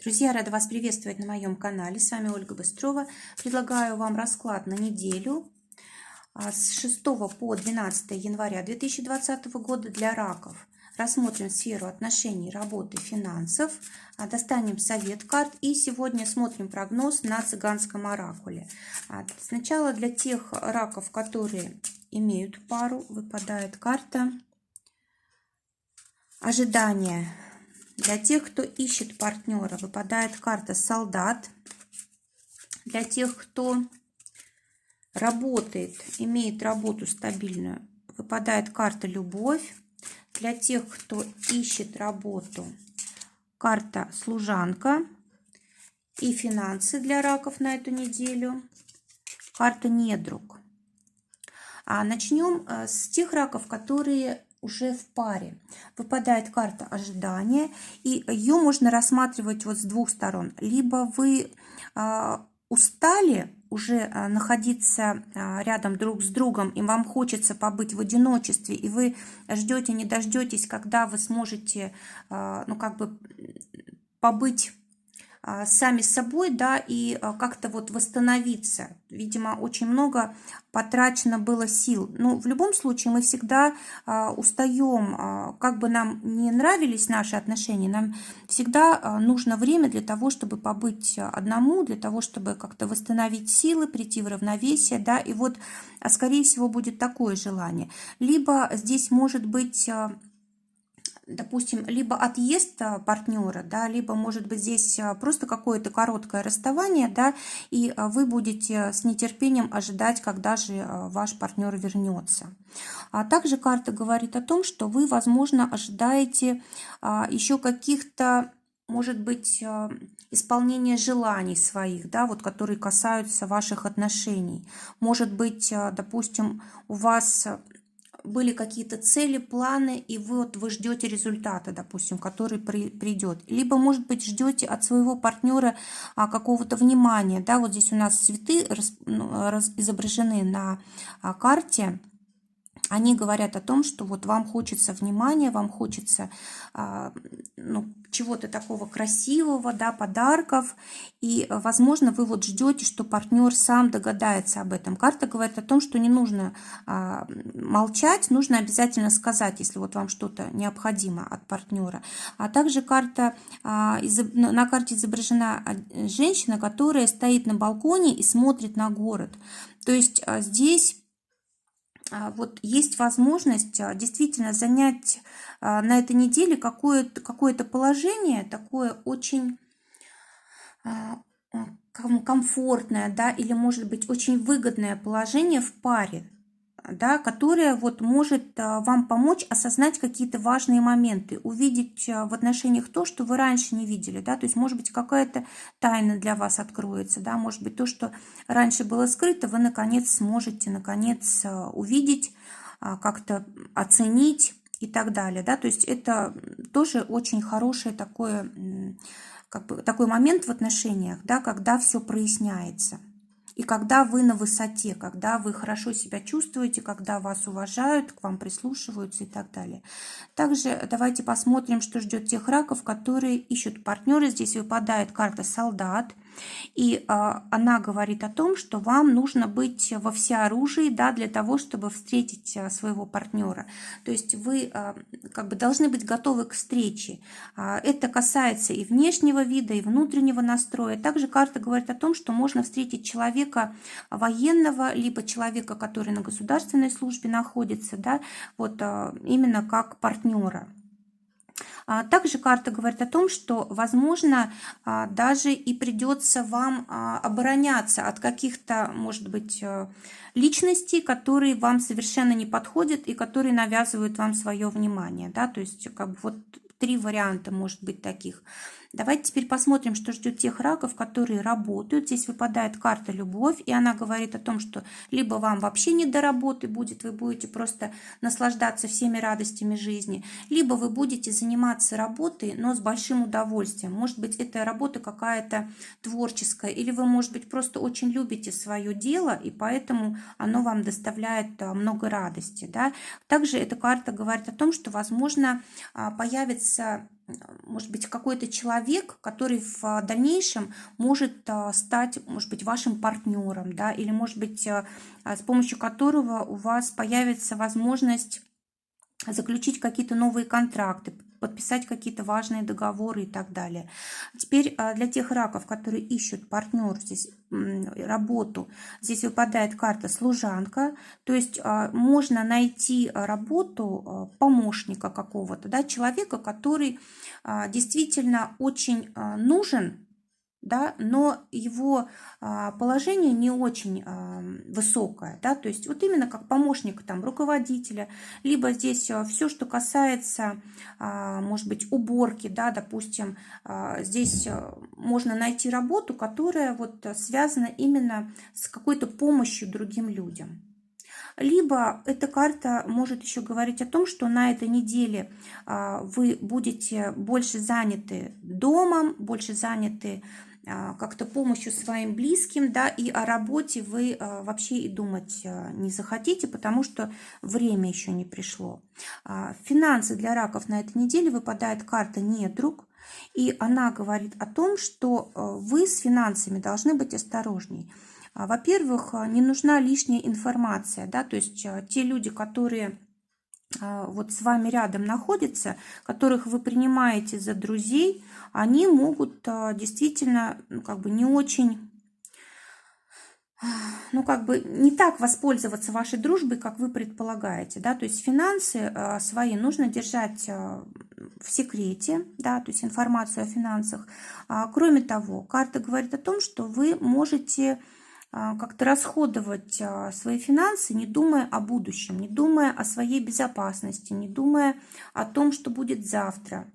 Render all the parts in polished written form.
Друзья, рада вас приветствовать на моем канале. С вами Ольга Быстрова. Предлагаю вам расклад на неделю с 6 по 12 января 2020 года для раков. Рассмотрим сферу отношений, работы, финансов, достанем совет карт и сегодня смотрим прогноз на цыганском оракуле. Сначала для тех раков, которые имеют пару, выпадает карта ожидания. Для тех, кто ищет партнера, выпадает карта солдат. Для тех, кто работает, имеет работу стабильную, выпадает карта любовь. Для тех, кто ищет работу, карта служанка. И финансы для раков на эту неделю, карта недруг. Начнем с тех раков, которые уже в паре. Выпадает карта ожидания, и ее можно рассматривать вот с двух сторон. Либо вы устали уже находиться рядом друг с другом, и вам хочется побыть в одиночестве, и вы ждете, не дождетесь, когда вы сможете, побыть сами с собой, да, и как-то вот восстановиться. Видимо, очень много потрачено было сил. Но в любом случае мы всегда устаем, как бы нам не нравились наши отношения, нам всегда нужно время для того, чтобы побыть одному, для того, чтобы как-то восстановить силы, прийти в равновесие, да, и вот, скорее всего, будет такое желание. Либо здесь может быть, допустим, либо отъезд партнера, да, либо, может быть, здесь просто какое-то короткое расставание, да, и вы будете с нетерпением ожидать, когда же ваш партнер вернется. Также карта говорит о том, что вы, возможно, ожидаете еще каких-то, может быть, исполнения желаний своих, да, вот, которые касаются ваших отношений. Может быть, допустим, у вас были какие-то цели, планы, и вы ждете результата, допустим, который придет. Либо, может быть, ждете от своего партнера какого-то внимания. Да, вот здесь у нас цветы изображены на карте. Они говорят о том, что вот вам хочется внимания, вам хочется чего-то такого красивого, да, подарков, и, возможно, вы вот ждете, что партнер сам догадается об этом. Карта говорит о том, что не нужно молчать, нужно обязательно сказать, если вот вам что-то необходимо от партнера. А также на карте изображена женщина, которая стоит на балконе и смотрит на город. То есть здесь вот есть возможность действительно занять на этой неделе какое-то положение, такое очень комфортное, да, или, может быть, очень выгодное положение в паре, да, которое вот может вам помочь осознать какие-то важные моменты, увидеть в отношениях то, что вы раньше не видели, да, то есть, может быть, какая-то тайна для вас откроется, да, может быть, то, что раньше было скрыто, вы наконец сможете увидеть, как-то оценить и так далее, да, то есть это тоже очень хороший такой момент в отношениях, да, когда все проясняется. И когда вы на высоте, когда вы хорошо себя чувствуете, когда вас уважают, к вам прислушиваются и так далее. Также давайте посмотрим, что ждет тех раков, которые ищут партнера. Здесь выпадает карта солдат. И она говорит о том, что вам нужно быть во всеоружии, да, для того, чтобы встретить своего партнера. То есть вы должны быть готовы к встрече. Это касается и внешнего вида, и внутреннего настроя. Также карта говорит о том, что можно встретить человека военного, либо человека, который на государственной службе находится, да, вот именно как партнера. Также карта говорит о том, что, возможно, даже и придется вам обороняться от каких-то, может быть, личностей, которые вам совершенно не подходят и которые навязывают вам свое внимание. Да? То есть, вот три варианта может быть таких. Давайте теперь посмотрим, что ждет тех раков, которые работают. Здесь выпадает карта любовь, и она говорит о том, что либо вам вообще не до работы будет, вы будете просто наслаждаться всеми радостями жизни, либо вы будете заниматься работой, но с большим удовольствием. Может быть, это работа какая-то творческая, или вы, может быть, просто очень любите свое дело, и поэтому оно вам доставляет много радости. Да? Также эта карта говорит о том, что, возможно, появится может быть, какой-то человек, который в дальнейшем может стать, может быть, вашим партнером, да, или, может быть, с помощью которого у вас появится возможность заключить какие-то новые контракты, подписать какие-то важные договоры и так далее. Теперь для тех раков, которые ищут партнер, здесь работу, здесь выпадает карта служанка, то есть можно найти работу помощника какого-то, да, человека, который действительно очень нужен, да, но его положение не очень высокое, да, то есть вот именно как помощник там руководителя, либо здесь все, что касается, может быть, уборки, да, допустим, здесь можно найти работу, которая вот связана именно с какой-то помощью другим людям. Либо эта карта может еще говорить о том, что на этой неделе вы будете больше заняты домом, больше заняты как-то помощью своим близким, да, и о работе вы вообще и думать не захотите, потому что время еще не пришло. Финансы для раков на этой неделе выпадает карта «Недруг», и она говорит о том, что вы с финансами должны быть осторожней. Во-первых, не нужна лишняя информация, да, то есть те люди, которые вот с вами рядом находятся, которых вы принимаете за друзей, они могут действительно, ну, как бы не очень, ну, как бы не так воспользоваться вашей дружбой, как вы предполагаете, да, то есть финансы свои нужно держать в секрете, да, то есть информацию о финансах. Кроме того, карта говорит о том, что вы можете как-то расходовать свои финансы, не думая о будущем, не думая о своей безопасности, не думая о том, что будет завтра.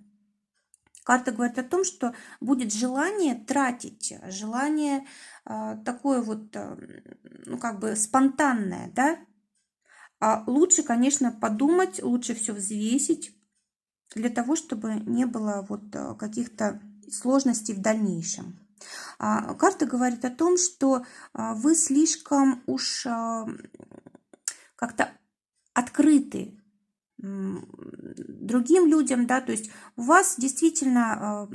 Карта говорит о том, что будет желание тратить, желание такое вот, ну, как бы спонтанное, да. А лучше, конечно, подумать, лучше все взвесить для того, чтобы не было вот каких-то сложностей в дальнейшем. Карта говорит о том, что вы слишком уж как-то открыты другим людям, да, то есть у вас действительно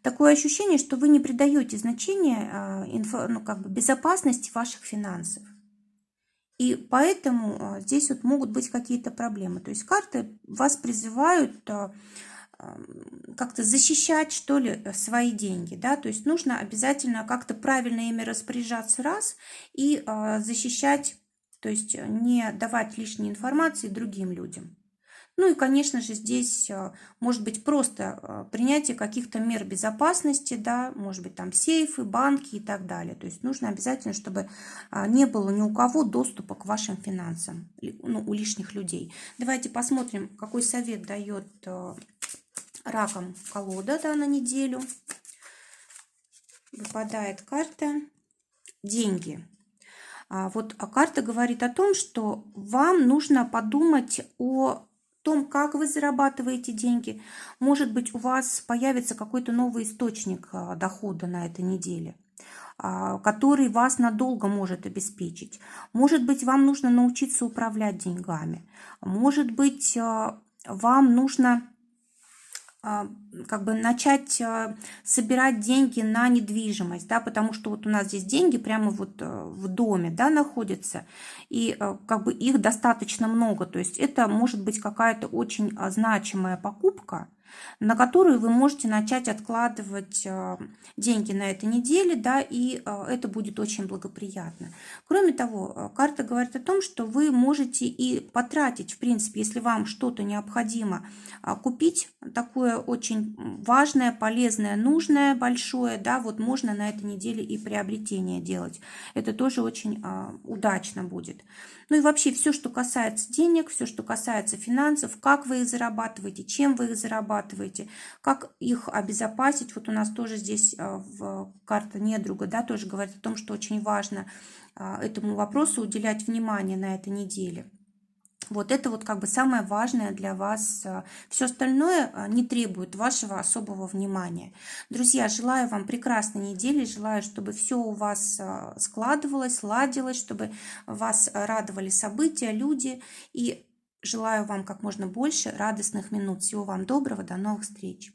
такое ощущение, что вы не придаете значения ну, как бы безопасности ваших финансов. И поэтому здесь вот могут быть какие-то проблемы. То есть карты вас призывают как-то защищать, что ли, свои деньги, да, то есть нужно обязательно как-то правильно ими распоряжаться раз и защищать, то есть не давать лишней информации другим людям. Ну и, конечно же, здесь может быть просто принятие каких-то мер безопасности, да, может быть там сейфы, банки и так далее. То есть нужно обязательно, чтобы не было ни у кого доступа к вашим финансам, ну, у лишних людей. Давайте посмотрим, какой совет дает ракам колода, да, на неделю. Выпадает карта «Деньги». Вот карта говорит о том, что вам нужно подумать о том, как вы зарабатываете деньги. Может быть, у вас появится какой-то новый источник дохода на этой неделе, который вас надолго может обеспечить. Может быть, вам нужно научиться управлять деньгами. Может быть, вам нужно как бы начать собирать деньги на недвижимость, да, потому что вот у нас здесь деньги прямо вот в доме, да, находятся, и как бы их достаточно много, то есть это может быть какая-то очень значимая покупка, на которую вы можете начать откладывать деньги на этой неделе, да, и это будет очень благоприятно. Кроме того, карта говорит о том, что вы можете и потратить, в принципе, если вам что-то необходимо купить, такое очень важное, полезное, нужное, большое, да, вот можно на этой неделе и приобретение делать. Это тоже очень удачно будет. Ну и вообще все, что касается денег, все, что касается финансов, как вы их зарабатываете, чем вы их зарабатываете, как их обезопасить. Вот у нас тоже здесь карта недруга, да, тоже говорит о том, что очень важно этому вопросу уделять внимание на этой неделе. Вот это вот как бы самое важное для вас. Все остальное не требует вашего особого внимания. Друзья, желаю вам прекрасной недели, желаю, чтобы все у вас складывалось, ладилось, чтобы вас радовали события, люди. И желаю вам как можно больше радостных минут. Всего вам доброго, до новых встреч.